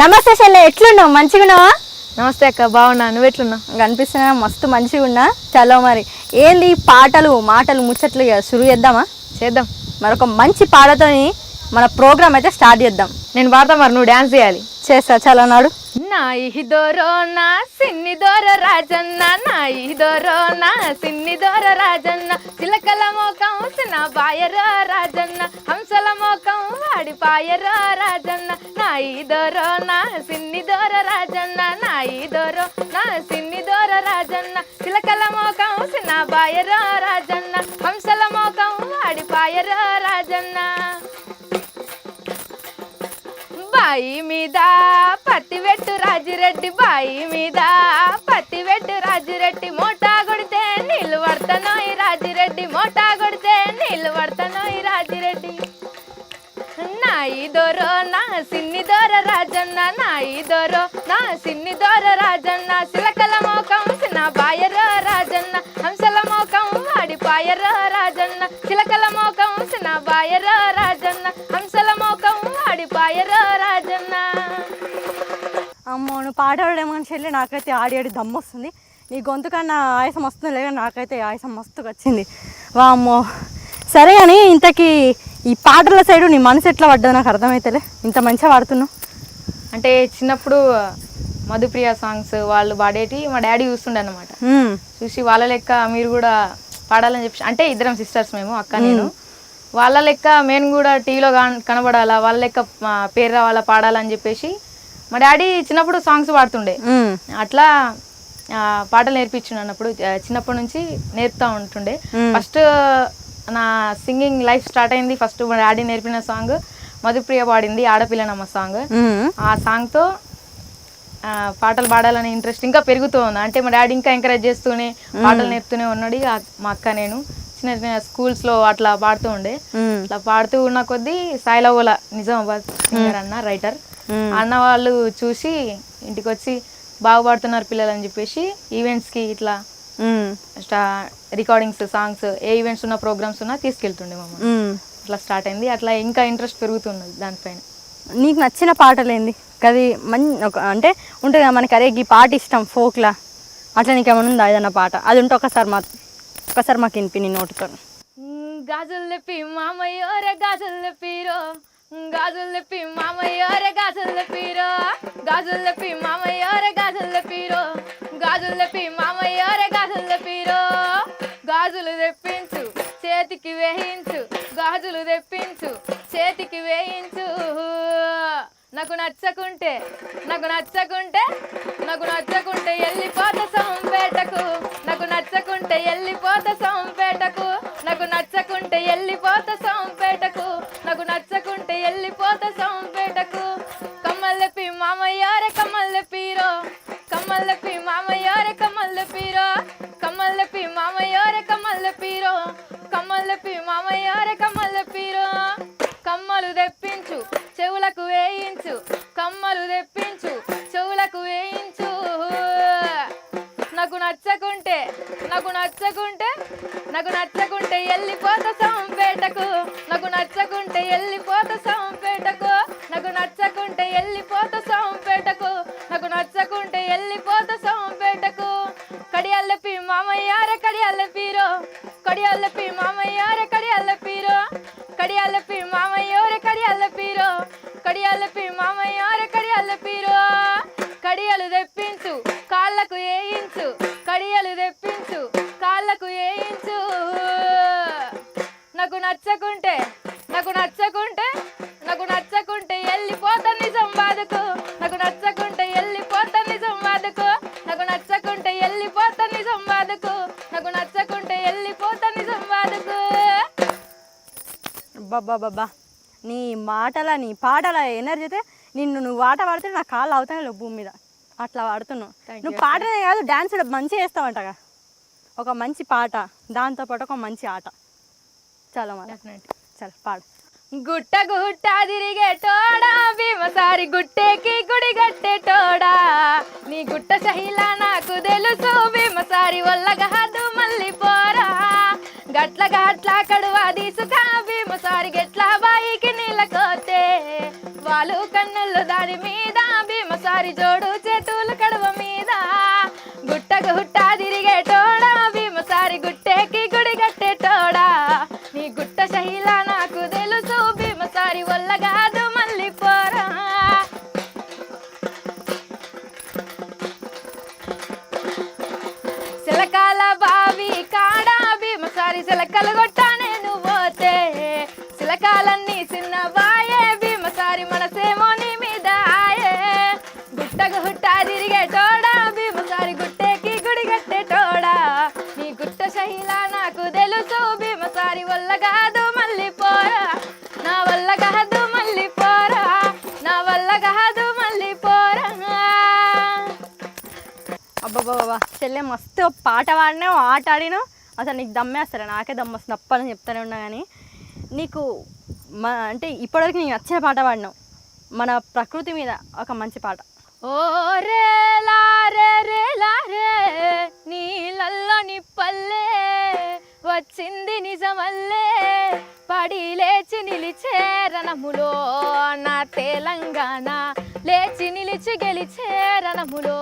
నమస్తే చెల్లె, ఎట్లున్నావు? మంచిగా ఉన్నావా? నమస్తే అక్క, బాగున్నా. నువ్వు ఎట్లున్నావు? కనిపిస్తున్నా, మస్తు మంచిగా ఉన్నా. చలో మరి ఏంది పాటలు మాటలు ముచ్చట్లు షురు చేద్దామా? చేద్దాం. మరొక మంచి పాటతోని మన ప్రోగ్రామ్ అయితే స్టార్ట్ చేద్దాం. నేను పాడతా, మరి నువ్వు డ్యాన్స్ చేయాలి. చేస్తా, చలో నాడు. నా ఇహిదోరో నా సిన్ని దోర రాజన్న, నా ఇహిదోరో నా సిన్ని దోర రాజన్న, చిలకల మోకం సిన్న బాయర రాజన్న, హంసల మోకం వాడిపాయర రాజన్న, నా ఇహిదోరో నా సిన్ని దోర రాజన్న, నా ఇహిదోరో నా సిన్ని దోర రాజన్న, చిలకల మోకం సిన్న బాయర రాజన్న, హంసల మోకం వాడిపాయర రాజన్న. బాయి మీద పత్తి వెట్టు రాజిరెడ్డి, బాయి మీద పత్తి వెట్టు రాజిరెడ్డి, మోటా కొడితే నీళ్ళు పడతానోయ్ రాజిరెడ్డి, మోటా కొడితే నీళ్ళు పడతానోయ్ రాజిరెడ్డి. నా ఇదోరో నా సిన్ని దోర రాజన్న, నా ఇదోరో నా సిన్ని దోర రాజన్న, సిలకల మోకం సిన్న బాయర రాజన్న, హంసల మోకం వాడిపాయర రాజన్న, చిలకల మోకం సిన్న బాయర రాజన్న, హంసల మోకం వాడిపాయర రాజన్న. అమ్మో, నువ్వు పాట పాడేమో చెల్లి, నాకైతే ఆడి ఆడి దమ్ము వస్తుంది. నీ గొంతు కన్నా ఆయాసం వస్తుంది లేదా? నాకైతే ఆయాసం మస్తుగా వచ్చింది. వామ్మో, సరే అని ఇంతకీ ఈ పాటల సైడు నీ మనసు ఎట్లా పడ్డది నాకు అర్థమైతేలే, ఇంత మంచిగా పాడుతున్నావు. అంటే చిన్నప్పుడు మధుప్రియ సాంగ్స్ వాళ్ళు పాడేటి మా డాడీ చూస్తుండే అనమాట. చూసి వాళ్ళ లెక్క మీరు కూడా పాడాలని చెప్పి, అంటే ఇద్దరం సిస్టర్స్ మేము, అక్క నేను, వాళ్ళ లెక్క మేము కూడా టీవీలో కనబడాలా, వాళ్ళ లెక్క పేరు రావాలా, పాడాలని చెప్పేసి మా డాడీ చిన్నప్పుడు సాంగ్స్ పాడుతుండే. అట్లా పాటలు నేర్పించిండు అన్నప్పుడు, చిన్నప్పటి నుంచి నేర్పుతా ఉంటుండే. ఫస్ట్ నా సింగింగ్ లైఫ్ స్టార్ట్ అయింది, ఫస్ట్ మా డాడీ నేర్పిన సాంగ్ మధుప్రియ పాడింది ఆడపిల్లనమ్మ సాంగ్. ఆ సాంగ్తో పాటలు పాడాలని ఇంట్రెస్ట్ ఇంకా పెరుగుతూ ఉంది. అంటే మా డాడీ ఇంకా ఎంకరేజ్ చేస్తూనే పాటలు నేర్పుతూనే ఉన్నాడు. మా అక్క నేను చిన్న చిన్న స్కూల్స్లో అట్లా పాడుతూ ఉండే. అట్లా పాడుతూ ఉన్న కొద్దీ సాయిలవోల నిజామాబాద్ సింగర్ అన్న రైటర్ అన్న వాళ్ళు చూసి ఇంటికి వచ్చి బాగుపడుతున్నారు పిల్లలు అని చెప్పేసి ఈవెంట్స్కి ఇట్లా రికార్డింగ్స్ సాంగ్స్ ఏ ఈవెంట్స్ ఉన్న ప్రోగ్రామ్స్ ఉన్నా తీసుకెళ్తుండే మమ్మల్ని. అట్లా స్టార్ట్ అయింది. అట్లా ఇంకా ఇంట్రెస్ట్ పెరుగుతున్నది దానిపైన. నీకు నచ్చిన పాటలు ఏంది? అది అంటే ఉంటుంది కదా మనకి, అరే ఈ పాట ఇష్టం ఫోక్లా, అట్లా నీకు ఏమైనా ఉందా ఏదన్నా పాట? అది ఉంటే ఒకసారి మాకు వినిపి నీ నోటితో. గాజులు తెప్పి మామయ్యోరే గాజులు తెప్పిరో, గాజులు తెప్పి మామయ్యోరే గాజులు తెప్పిరో, గాజులు తెప్పి మామయ్యోరే గాజులు తెప్పిరో, గాజులు తెప్పి మామయ్యోరే గాజులు తెప్పిరో, గాజులు తెప్పించు చేతికి వేయించు, గాజులు తెప్పించు చేతికి వేయించు, నాకు నచ్చకుంటే నాకు నచ్చకుంటే నాకు నచ్చకుంటే వెళ్ళిపోతా సోంపేటకు, నాకు నచ్చకుంటే వెళ్ళిపోతా సోంపేటకు, నాకు నచ్చకుంటే వెళ్ళిపోతా సోంపేటకు, నాకు నచ్చకుంటే వెళ్ళిపోతా సోంపేటకు. కమ్మల్లెప్పి మామయ్యారే కమ్మల్లెప్పిరో, కమ్మల్లెప్పి మామయ్యారే కమ్మల్లెప్పిరో, కమ్మల్లెప్పి మామయ్యారే కమ్మల్లెప్పిరో, కమ్మల్లెప్పి మామయ్యారే కమ్మల్లెప్పిరో. కమ్మలు తెప్పించు చెవులకు వేయించు, కమ్మలు తెప్పించు చెవులకు వేయించు, నాకు నచ్చకుంటే నాకు నచ్చకుంటే నాకు నచ్చకుంటే వెళ్ళిపోతా సోంపేటకు, నాకు నచ్చకుంటే వెళ్ళిపోతా సోంపేటకు, నాకు నచ్చకుంటే వెళ్ళిపోతా సోంపేటకు, నాకు నచ్చకుంటే వెళ్ళిపోతా సోంపేటకు. కడియాలెప్పి మామయ్యారే కడియాలెప్పిరో, కడియాలెప్పి మామయ్యారే కడియాలెప్పిరో, కడియాలెప్పి మామయ్యోరే కడియాలెప్పిరో, కడియాలెప్పి మామయ్యారే కడియాలెప్పిరో. కడియలు తెప్పించు కాళ్ళకు వేయించు, కడియలు తెప్పించు కాళ్ళకు వేయించు, నాకు నచ్చకుంటే నాకు నచ్చకుంటే నాకు నచ్చకుంటే వెళ్ళిపోతా నిజామాబాద్కు, నాకు నచ్చకుంటే వెళ్ళిపోతా నిజామాబాద్కు, నాకు నచ్చకుంటే వెళ్ళిపోతా నిజామాబాద్కు, నాకు నచ్చకుంటే వెళ్ళిపోతా నిజామాబాద్కు. బాబా నీ మాటల నీ పాటల ఎనర్జీ అయితే నువ్వు పాట పాడితే నా కాళ్ళు అవుతానే లేవు భూమి మీద, అట్లా పాడుతున్నావు. నువ్వు పాటనే కాదు డ్యాన్స్ కూడా మంచిగా చేస్తావంటగా. ఒక మంచి పాట దాంతోపాటు ఒక మంచి ఆట. చాలా చాలా పాడు. గుట్ట గుట్ట తిరిగేటోడా భీమసారి గుట్టేకి గుడి గట్టేటోడా, నీ గుట్ట సహిలా నాకు తెలుసు భీమసారి వల్లగాదు మళ్ళీ పోరా, గట్ల గట్ల కడువా తీసుక భీమసారి గట్ల బాయికి నీళ్ళ కోతే వాళ్ళు కన్నుల్లో దాని భీమసారి మీద భీమసారి జోడు చేతులు కడువ మీద గుట్ట గుట్ట తిరిగేటోడా భీమసారి గుట్టేకి గుడి కట్టేటోడా నీ గుట్ట శైలా నాకు తెలుసు భీమసారి వల్ల కాదు మళ్ళీ పోరా సిలకాల బావి కాడ భీమసారి సిలకలు కొట్ట నేను పోతే సిలకాలన్నీ చిన్నవాయే భీమసారి మనసేమో నీ మీద ఆయే గుట్ట గుట్ట తిరిగేటోడా భీమసారి గుట్టేకి గుడి కట్టేటోడా నీ గుట్ట శైలా నాకు తెలుసు భీమసారి వల్ల కాదు మళ్ళీ పోరా నా వల్ల కాదు మళ్ళీ పోరా నా వల్ల కాదు మళ్ళీ పోరా అబ్బాబాబా చెల్లె మస్తు పాట పాడినావు ఆట ఆడినావు అసలు నీకు దమ్మేస్తారా నాకే దమ్మొస్తుంది అప్పని చెప్తానే ఉన్నా కానీ నీకు అంటే ఇప్పటివరకు నీకు నచ్చిన పాట పాడినావు మన ప్రకృతి మీద ఒక మంచి పాట. ఓ రే లారే రే లారే నీళ్ళల్లో నిప్పల్లే వచ్చింది నిజమల్లే పడి లేచి నిలిచే రణములో నా తెలంగాణ లేచి నిలిచి గెలిచే రణములో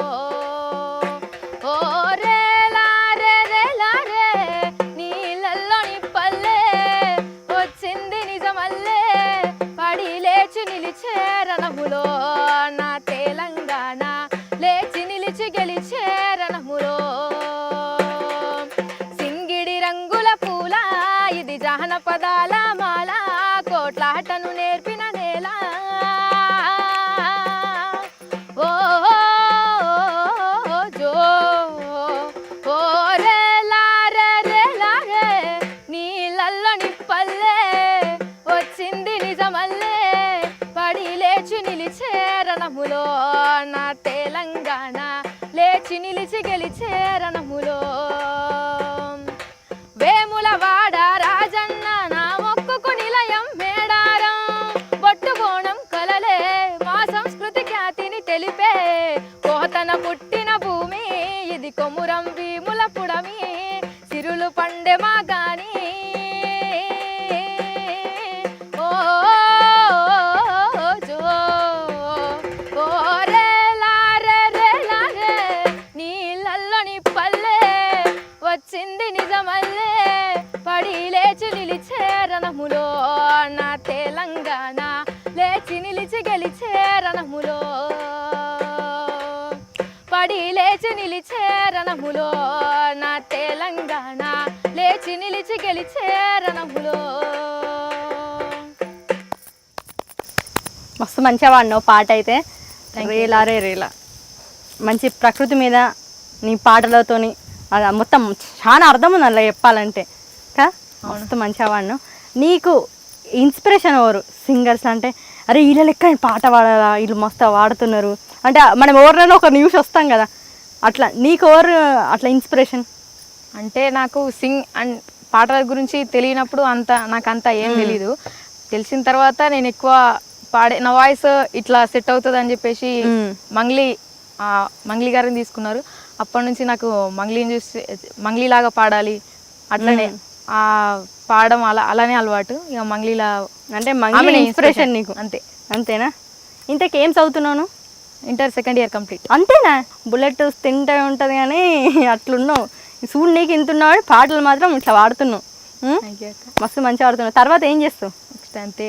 ఓ రే లారే రే లారే నీళ్ళల్లో నిప్పల్లే వచ్చింది నిజమల్లే పడి లేచి నిలిచే రణములో నా తెలంగాణ లేచి నిలిచి గెలిచే రణములో సింగిడి రంగుల పూల ఇది జానపదాల మాల కోట్లాటను నేర్పిన నేల ఓ జో ఓ రే లారే రే లారే నీళ్ళల్లో నిప్పల్లే వచ్చింది నిజమల్లే పడి లేచి నిలిచే రణములో నా తెలంగాణ లేచి నిలిచి గెలిచే రణములో వేములవాడ రాజన్న నా మొక్కుకు నిలయం మేడారం బొట్టు బోనం కలలే మా సంస్కృతి ఖ్యాతిని తెలిపే కోతన పుట్టిన భూమి ఇది కొమురం భీముల పుడమి సిరులు పండె మా గాని ఓ జో ఓ రే లారే రే లారే నీళ్ళల్లో నిప్పల్లే వచ్చింది నిజమల్లే పడి లేచి నిలిచే రణములో నా తెలంగాణ లేచి నిలిచి గెలిచే రణములో పడి లేచి నిలిచే రణములో నా తెలంగాణ లేచి నిలిచి గెలిచే రణములో మస్తు మంచిగా పాడినావు పాట అయితే రేలా రే రేలా మంచి ప్రకృతి మీద నీ పాటలతోని అది మొత్తం చాలా అర్థం ఉంది అలా చెప్పాలంటే కా మస్తు మంచిగా పాడినావు. నీకు ఇన్స్పిరేషన్ ఎవరు సింగర్స్ అంటే అరే వీళ్ళ లెక్క పాట పాడాలా వీళ్ళు మస్తు పాడుతున్నారు అంటే మనం ఎవరినైనా ఒక న్యూస్ వస్తాం కదా అట్లా నీకు ఎవరు అట్లా ఇన్స్పిరేషన్? అంటే నాకు పాటల గురించి తెలియనప్పుడు నాకు ఏం తెలీదు. తెలిసిన తర్వాత నేను ఎక్కువ నా వాయిస్ ఇట్లా సెట్ అవుతుంది అని చెప్పేసి మంగ్లీ గారిని తీసుకున్నారు. అప్పటి నుంచి నాకు మంగ్లీని చూసి మంగ్లీలాగా పాడాలి అట్లనే పాడడం అలానే అలవాటు. ఇక మంగ్లీలా అంటే మంగ్లీ ఇన్స్పిరేషన్ నీకు అంతేనా? ఇంతకేం చదువుతున్నాను? Inter second year complete. అంతేనా? బుల్లెట్ తింటే ఉంటుంది కానీ అట్లున్నావు చూడు నీకు ఇంతున్నావు పాటలు మాత్రం ఇట్లా పాడుతున్నావు మస్తు మంచిగా పాడుతున్నావు. తర్వాత ఏం చేస్తావు నెక్స్ట్? అంతే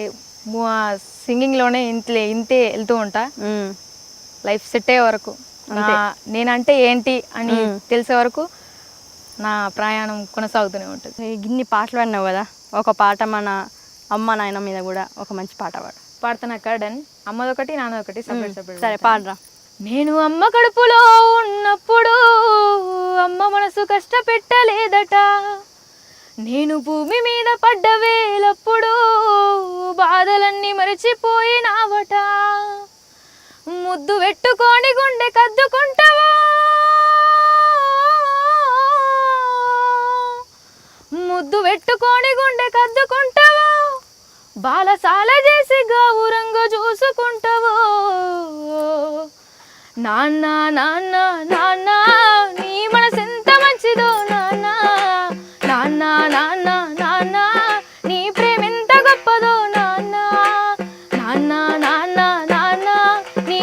సింగింగ్లోనే ఇంతే వెళ్తూ ఉంటా లైఫ్ సెట్ అయ్యే వరకు. నేనంటే ఏంటి అని తెలిసే వరకు నా ప్రయాణం కొనసాగుతూనే ఉంటుంది. గిన్ని పాటలు అన్నావు కదా, ఒక పాట మన అమ్మ నాయన మీద కూడా ఒక మంచి పాట పాడుతున్నా అక్క. డన్. అమ్మదొకటి నాన్నదొకటి సపరేట్ సపరేట్. సరే పాడరా. నేను అమ్మ కడుపులో ఉన్నప్పుడు అమ్మ మనసు కష్టపెట్టలేదట, నేను భూమి మీద పడ్డ వేలప్పుడు బాధలన్నీ మరిచిపోయినావట, ముద్దు పెట్టుకొని గుండె కద్దుకుంటావా, ముద్దు పెట్టుకొని గుండె కద్దుకుంటావా, బాలసాల చేసి గౌరంగా చూసుకుంటావో, నాన్న నాన్న నాన్న నీ మనసెంత మంచిదో నాన్న, నాన్న నాన్న నాన్న నీ ప్రేమ ఎంత గొప్పదో నాన్న, నాన్న నాన్న నాన్న నీ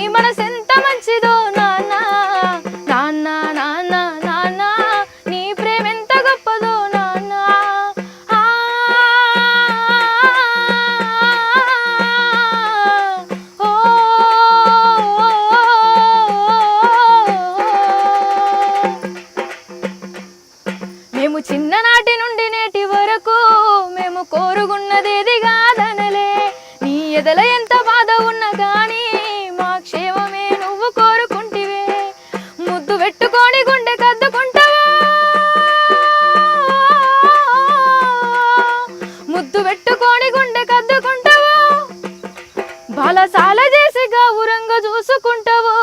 ఉంటావో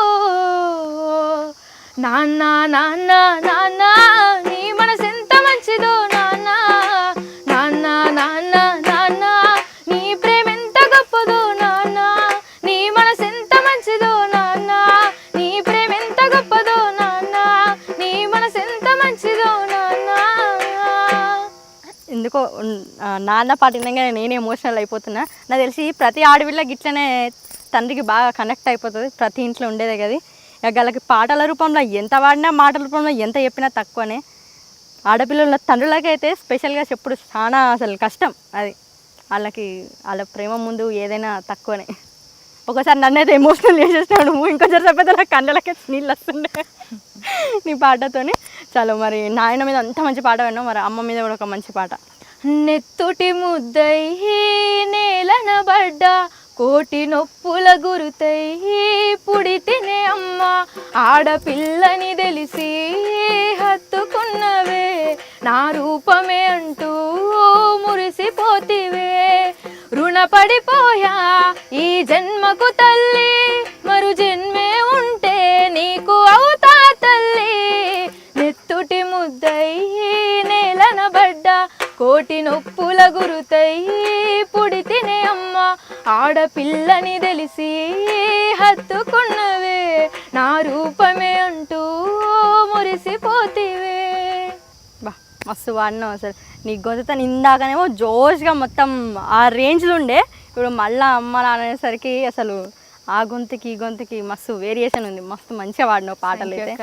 నాన్న నాన్న నాన్న నీ మనసెంత మంచిదో నాన్న నాన్న నాన్న నాన్న నీ ప్రేమ ఎంత గొప్పదో నాన్న నీ మనసెంత మంచిదో నాన్న నీ ప్రేమ ఎంత గొప్పదో నాన్న నీ మనసెంత మంచిదో నాన్న. ఎందుకో నాన్న పాట వినగానే నేను ఎమోషనల్ అయిపోతున్నా. నాకు తెలిసి ప్రతి ఆడపిల్లకి ఇట్లనే తండ్రికి బాగా కనెక్ట్ అయిపోతుంది, ప్రతి ఇంట్లో ఉండేదే కదా. ఇక వాళ్ళకి పాటల రూపంలో ఎంత వాడినా మాటల రూపంలో ఎంత చెప్పినా తక్కువనే. ఆడపిల్లల తండ్రులకైతే స్పెషల్గా చెప్పుడు చాలా అసలు కష్టం. అది వాళ్ళ ప్రేమ ముందు ఏదైనా తక్కువనే. ఒకసారి నన్నైతే ఎమోషనల్ చేసేసినాడు నువ్వు, ఇంకొకసారి చెప్పేది నాకు కళ్ళకి నీళ్ళు వస్తుండే నీ పాటతోని. చాలా మరి నాయన మీద అంత మంచి పాట విన్నావు, మరి అమ్మ మీద కూడా ఒక మంచి పాట. నెత్తుటి ముద్దై నేలన బడ్డ కోటి నొప్పుల గురుతై పుడితినే అమ్మ ఆడపిల్లని తెలిసి హత్తుకున్నవే నా రూపమే అంటూ మురిసిపోతివే రుణపడిపోయా ఈ జన్మకు తల్లి మరు జన్మే ఉంటే నీకు అవుతా తల్లి నెత్తుటి ముద్దై నేలన బడ్డ కోటి నొప్పుల గురుతై పుడితినే అమ్మ ఆడపిల్లని తెలిసి హత్తుకున్నవే నా రూపమే అంటూ మురిసిపోతివే. బా మస్తు వాడినావు అసలు. నీ గొంతుతో ఇందాకనేమో జోష్గా మొత్తం ఆ రేంజ్లో ఉండే, ఇప్పుడు మళ్ళీ అమ్మ అనేసరికి అసలు ఆ గొంతుకి ఈ గొంతుకి మస్తు వేరియేషన్ ఉంది. మస్తు మంచిగా వాడినావు పాటలు అయితే.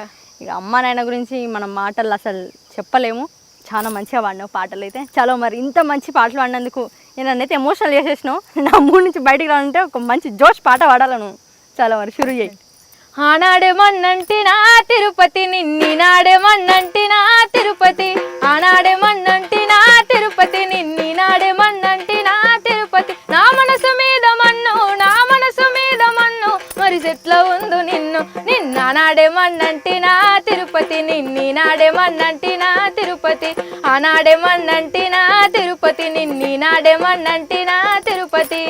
ఇక అమ్మ నాయన గురించి మనం మాటలు అసలు చెప్పలేము, చాలా మంచిగా పాడినావు పాటలు అయితే. చలో మరి ఇంత మంచి పాటలు పాడినందుకు నేనైతే ఎమోషనల్ చేసేసినావు. నా మూడు నుంచి బయటికి రావాలంటే ఒక మంచి జోష్ పాట పాడాలను. చాలా మరి షురు చేయి. ఆనాడేమన్నంటినా తిరుపతి నిన్ని నాడేమన్నంటినా తిరుపతి ఆనాడేమన్నంటినా తిరుపతి నిన్ని నాడేమన్నంటినా తిరుపతి నా మనసు మీద మన్ను నా మనసు మీద మన్ను మరి చెట్ల ఉందు నిన్ను నిన్న నాడేమన్నంటినా తిరుపతి నిన్ని నాడేమన్నంటినా తిరుపతి ఆనాడేమన్నంటినా తిరుపతి నిన్ని నాడేమన్నంటినా తిరుపతి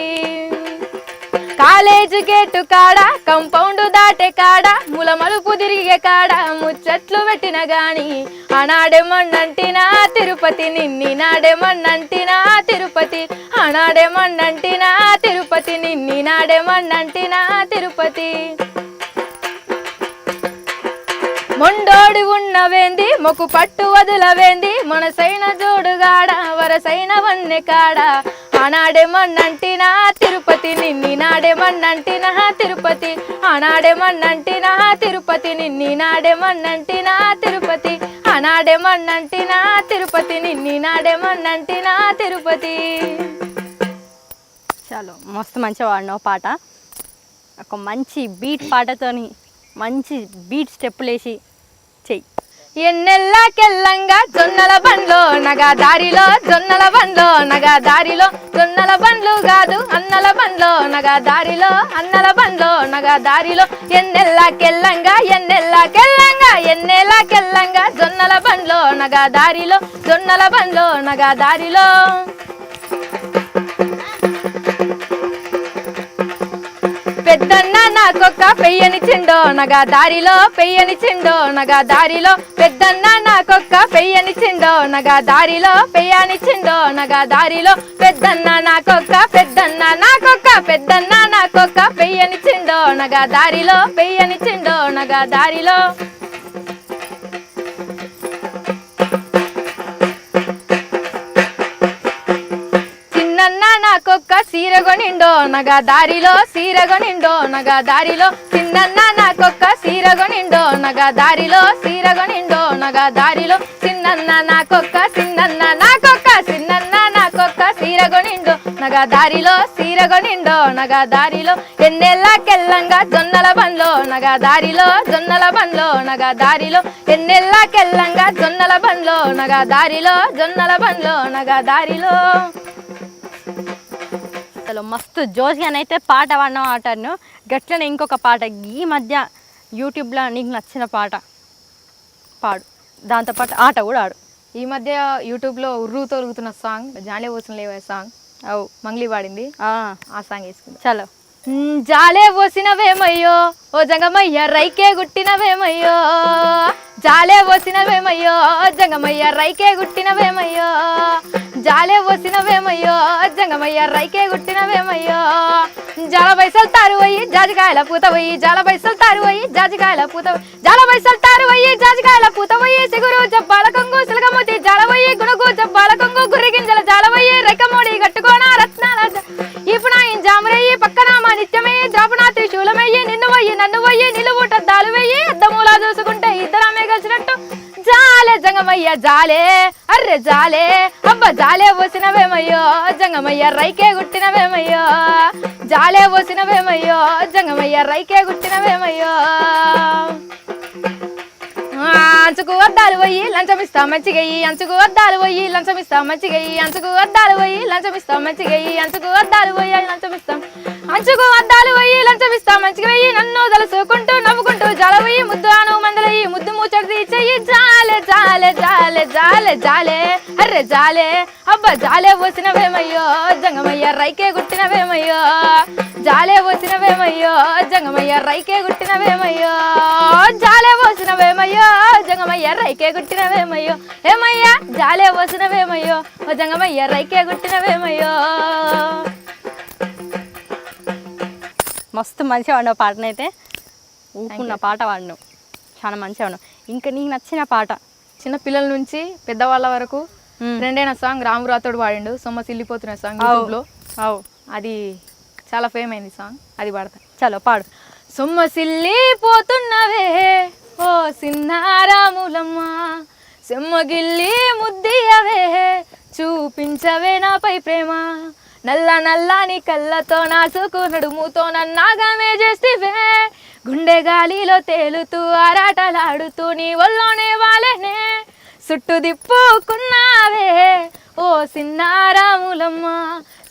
కాలేజ్ గేటు కాడ కంపౌండ్ దాటే కాడ ముల మలుపు తిరిగే కాడ ముచ్చట్లు పెట్టిన గాని ఆనాడేమన్నంటినా తిరుపతి నిన్ని నాడేమన్నంటినా తిరుపతి ఆనాడేమన్నంటినా తిరుపతి నిన్ని నాడేమన్నంటినా తిరుపతి మొండోడి ఉన్నవేంది మొక్కు పట్టు వదులవేంది మనసైన జోడుగాడ వరసైన వన్నె కాడ ఆనాడేమన్నంటినా తిరుపతి నిన్ని నాడేమన్నంటినా తిరుపతి ఆనాడేమన్నంటినా తిరుపతి నిన్ని నాడేమన్నంటినా తిరుపతి ఆనాడేమన్నంటినా తిరుపతి నిన్ని నాడేమన్నంటినా తిరుపతి. చాలు మస్తు మంచిగా వాడినావు పాట. ఒక మంచి బీట్ పాటతోని మంచి బీట్ స్టెప్పులు వేసి చెయ్యి. ఎన్నెల్లాకెల్లంగా జొన్నల బండ్లో నగా దారిలో జొన్నల బండ్లో నగా దారిలో జొన్నల బండ్లు కాదు అన్నల బండ్లో నగా దారిలో అన్నల బండ్లో నగా దారిలో ఎన్నెల్లాకెల్లంగా ఎన్నెల్లాకెల్లంగా ఎన్నెల్లాకెల్లంగా జొన్నల బండ్లో నగా దారిలో జొన్నల బండ్లో నగా దారిలో పెద్దన్న నాకొక్క పెయ్యనిచ్చిండో నగా దారిలో పెయ్యనిచ్చిండో నగా దారిలో పెద్దన్న నాకొక్క పెయ్యనిచ్చిండో నగా దారిలో పెయ్యనిచ్చిండో నగా దారిలో పెద్దన్న నాకొక్క పెద్దన్న నాకొక్క పెద్దన్న నాకొక్క పెయ్యనిచ్చిండో నగా దారిలో పెయ్యనిచ్చిండో నగా దారిలో చిన్నన్న నాకొక్క సీరగొనిండో నగా దారిలో సీరగొనిండో నగా దారిలో చిన్నన్న నాకొక్క సీరగొనిండో నగా దారిలో సీరగొనిండో నగా దారిలో చిన్నన్న నాకొక్క చిన్నన్న నాకొక్క చిన్నన్న నాకొక్క సీరగొనిండో నగా దారిలో సీరగొనిండో నగా దారిలో ఎన్నెల్లాకెల్లంగా జొన్నల బండ్లో నగా దారిలో జొన్నల బండ్లో నగా దారిలో ఎన్నెల్లాకెల్లంగా జొన్నల బండ్లో నగా దారిలో జొన్నల బండ్లో నగా దారిలో. అసలు మస్తు జోష్గానైతే పాట పాడినావు ఆటను. గట్లనే ఇంకొక పాట ఈ మధ్య యూట్యూబ్లో నీకు నచ్చిన పాట పాడు, దాంతోపాటు ఆట కూడా ఆడు. ఈ మధ్య యూట్యూబ్లో ఉర్రు తొలుగుతున్న సాంగ్ జానే పోసిన లేవే సాంగ్ అవు మంగ్లీ పాడింది, ఆ సాంగ్ వేసుకుంది. చలో జాలే పోసినవేమయ్యో ఓ జంగమయ్య రైకే గుట్టినవేమయ్యో జాలే పోసినవేమయ్యో జంగమయ్య రైకే గుట్టినవేమయ్యో జాలే పోసినవేమయ్యో జంగమయ్య రైకే గుట్టినవేమయ్యో జాల బైసలు తారువయ్యి జాజికాయల పూతవయ్యి జాల బైసలు తారువయ్యి జాజికాయల పూతవయ్యి జాల బైసలు తారువయ్యి జాజికాయల పూతవయ్యి సిగురు జబ్బాల కొంగు సిలగమూతి జాలవయ్యి గునుగు జబ్బాల కొంగు గుర్రి గింజల జాలవయ్యి రెక్కమూడి గట్టుకోన రత్నాల ఇప్పుడు ఆయన జామరయ్యి పక్కన మా నిత్యమే ద్రాపణ త్రిశూలమయ్యి నిన్ను వయ్యి నన్ను వయ్యి నిలువుటద్దాలు వెయ్యి అద్దమూలా చూసుకుంటే ఇద్దరమే కలిసినట్టు జాలే జంగమయ్య జాలే అర్రె జాలే అబ్బ జాలే పోసినవేమయ్యో జంగమయ్య రైకే గుట్టినవేమయ్యో జాలే పోసినవేమయ్యో జంగమయ్య రైకే గుట్టినవేమయ్యో అంచుకు అద్దాలు పోయి లంచమిస్తా మంచిగయ్యి అంచుకు అద్దాలు పోయి లంచమిస్తా మంచిగయ్యి అంచుకు అద్దాలు పోయి లంచమిస్తా మంచిగయ్యి అంచుకు అద్దాలు పోయి లంచమిస్తాం అంచుకు అద్దాలు పోయి లంచమిస్తా మంచిగయ్యి నన్ను తలుసుకుంటూ నవ్వుకుంటూ జాలవయ్యి ముద్దు అను మందలయ్యి ముద్దు ముచ్చడి చెయ్యి జాలే జాలే జాలే జాలే జాలే అర్రె జాలే అబ్బ జాలే పోసినవేమయ్యో జంగమయ్య రైకే గుట్టినవేమయ్యో జాలే పోసినవేమయ్యో జంగమయ్య రైకే గుట్టినవేమయ్యో జాలే పోసినవేమయ్యో జంగమయ్య రైకే గుట్టినవేమయ్యో ఏమయ్యా జాలే పోసినవేమయ్యో ఓ జంగమయ్య రైకే గుట్టినవేమయ్యో. మస్తు మంచిగా వాడినావు పాటనైతే ఊకున్న పాట వాడినావు చాలా మంచిగా వాడినావు. ఇంకా నీకు నచ్చిన పాట చిన్న పిల్లల నుంచి పెద్దవాళ్ళ వరకు రెండైన సాంగ్ రాము రాతోడు వాడిండు సొమ్మ సిల్లిపోతున్న సాంగ్ యూట్యూబ్లో. అది చాలా ఫేమ్ అయింది సాంగ్, అది పాడతా. చలో పాడు. సొమ్మ సిల్లిపోతున్నవే ఓ సిన్నారాములమ్మ సెమ్మగిల్లి ముద్దియవే చూపించవే నాపై ప్రేమ నల్ల నల్లాని కళ్ళతో నాసుకు నడుముతో నన్నాగమే చేస్తివే గుండె గాలిలో తేలుతూ ఆరాటలాడుతూ నీ ఒళ్ళోనే వాలేనే చుట్టు దిప్పుకున్నావే ఓ సిన్నారాములమ్మ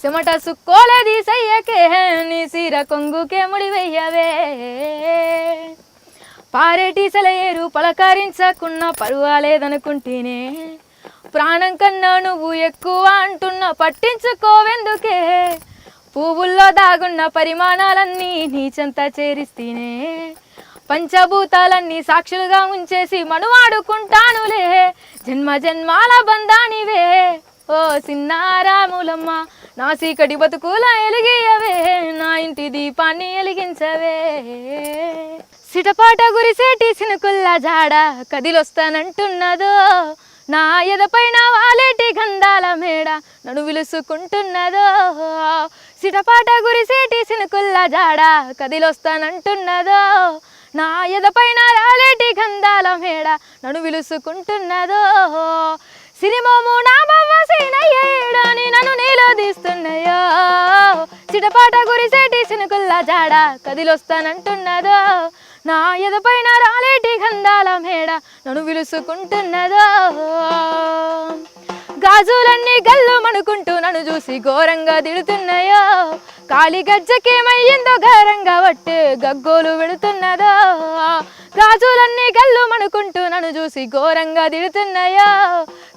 చెమట సుక్కోలే తీసయ్యకే నీ సీర కొంగుకే ముడివెయ్యవే పారేటి సెలయేరు పలకరించకున్నా పర్వాలేదనుకుంటేనే ప్రాణం కన్నా నువ్వు ఎక్కువ అంటున్నా పట్టించుకోవెందుకే పువ్వుల్లో దాగున్న పరిమాణాలన్నీ నీ చెంత చేరిస్తేనే పంచభూతాలన్నీ సాక్షులుగా ఉంచేసి మనువాడుకుంటానులే జన్మ జన్మాల బంధానివే ఓ సిన్నారాములమ్మ నా సీకటి బతుకుల ఎలిగియవే నా ఇంటి దీపాన్ని ఎలిగించవే సిటపాట గురిసేటి సినుకుల్ల జాడ కదిలొస్తానంటున్నదో నా ఎదపైన వాలేటి గంధాల మేడ నన్ను విలుసుకుంటున్నదో సిటపాట గురిసేటి సినుకుల్ల జాడ కదిలొస్తానంటున్నదో నా ఎదపైన రాలేటి గంధాల మేడ నన్ను విలుసుకుంటున్నదో సిరిమోము నా బవ్వ సీనయ్యేడని నన్ను నీలోదీస్తున్నాయో సిటపాట గురిసేటి సినుకుల్ల జాడ కదిలొస్తానంటున్నదో నా ఎదపైన రాలేటి గంధాల మేడ నన్ను విలుసుకుంటున్నదో గాజులన్నీ గల్లు మనుకుంటూ నన్ను చూసి ఘోరంగా తిడుతున్నాయో కాలి గజ్జకేమయ్యిందో ఘోరంగా వట్టే గగ్గోలు విడుతున్నదో గాజులన్నీ గల్లు మనుకుంటూ నన్ను చూసి ఘోరంగా తిడుతున్నాయో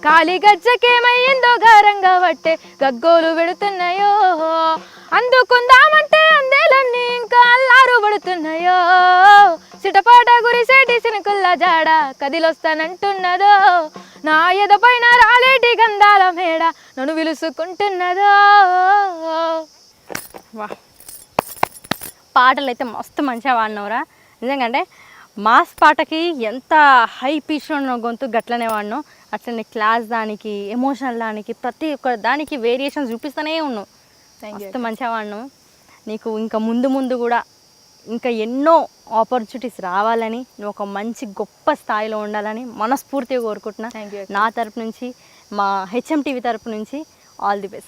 కాలి గజ్జకేమయ్యిందో ఘోరంగా వట్టే గగ్గోలు విడుతున్నాయో అందుకుందామంటే అందేలన్నీ ఇంకా అల్లారు పడుతున్నాయో సిటపాట గురిసేటి సినుకుల్ల జాడ కదిలొస్తానంటున్నదో నా ఎదపైన రాలేటి గంధాల మేడ నన్ను విలుసుకుంటున్నదో. వా పాటలు అయితే మస్తు మంచిగా వాడినవురా నిజంగా. మాస్ పాటకి ఎంత హై పిచ్లో ఉన్న గొంతు గట్లనే వాడినావు, అట్లనే క్లాస్ దానికి ఎమోషనల్ దానికి ప్రతి ఒక్క దానికి వేరియేషన్ చూపిస్తూనే ఉన్నావు. మస్తు మంచిగా వాడినావు. నీకు ఇంకా ముందు ముందు కూడా ఇంకా ఎన్నో ఆపర్చునిటీస్ రావాలని, నువ్వు ఒక మంచి గొప్ప స్థాయిలో ఉండాలని మనస్ఫూర్తిగా కోరుకుంటున్నా. నా తరపు నుంచి, మా హెచ్ఎం టీవీ తరపు నుంచి ఆల్ ది బెస్ట్.